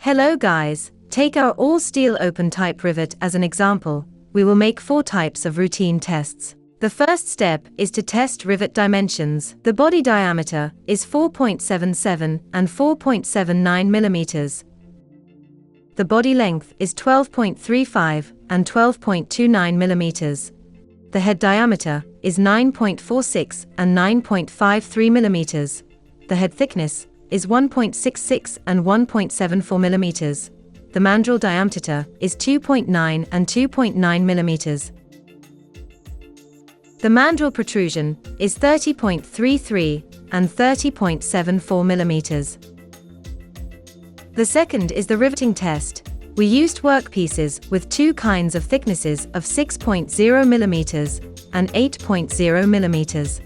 Hello guys, take our all-steel open-type rivet as an example. We will make 4 types of routine tests. The first step is to test rivet dimensions. The body diameter is 4.77 and 4.79 millimeters. The body length is 12.35 and 12.29 millimeters. The head diameter is 9.46 and 9.53 millimeters. The head thickness is 1.66 and 1.74 millimeters. The mandrel diameter is 2.9 and 2.9 millimeters. The mandrel protrusion is 30.33 and 30.74 millimeters. The second is the riveting test. We used workpieces with 2 kinds of thicknesses of 6.0 millimeters and 8.0 millimeters.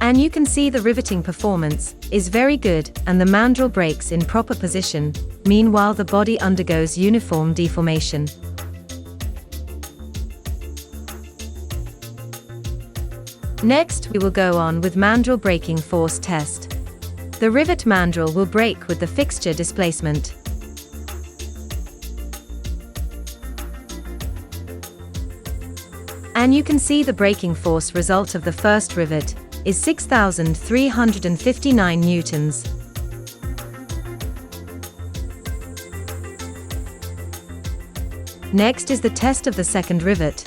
And you can see the riveting performance is very good and the mandrel breaks in proper position, meanwhile the body undergoes uniform deformation. Next we will go on with mandrel breaking force test. The rivet mandrel will break with the fixture displacement. And you can see the breaking force result of the first rivet is 6,359 newtons. Next is the test of the second rivet.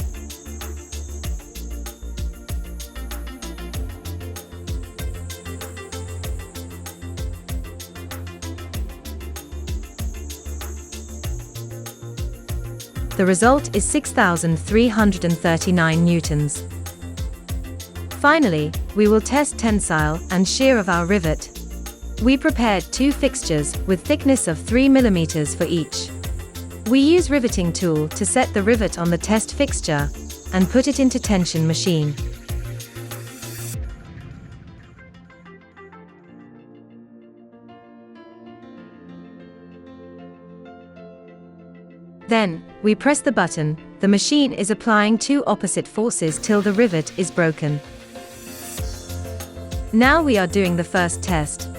The result is 6,339 newtons. Finally, we will test tensile and shear of our rivet. We prepared 2 fixtures with thickness of 3 mm for each. We use riveting tool to set the rivet on the test fixture and put it into tension machine. Then, we press the button. The machine is applying 2 opposite forces till the rivet is broken. Now we are doing the first test.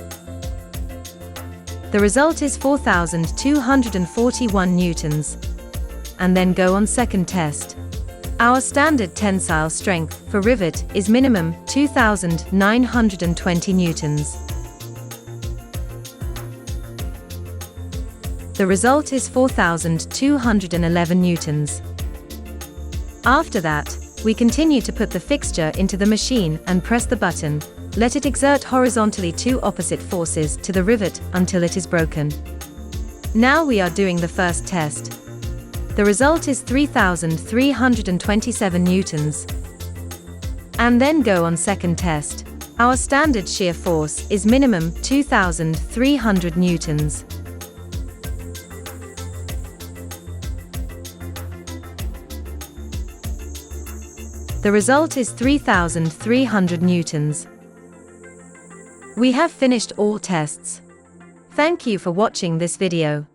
The result is 4,241 newtons. And then go on second test. Our standard tensile strength for rivet is minimum 2,920 newtons. The result is 4,211 newtons. After that, we continue to put the fixture into the machine and press the button. Let it exert horizontally 2 opposite forces to the rivet until it is broken. Now we are doing the first test. The result is 3,327 newtons. And then go on second test. Our standard shear force is minimum 2,300 newtons. The result is 3,300 newtons. We have finished all tests. Thank you for watching this video.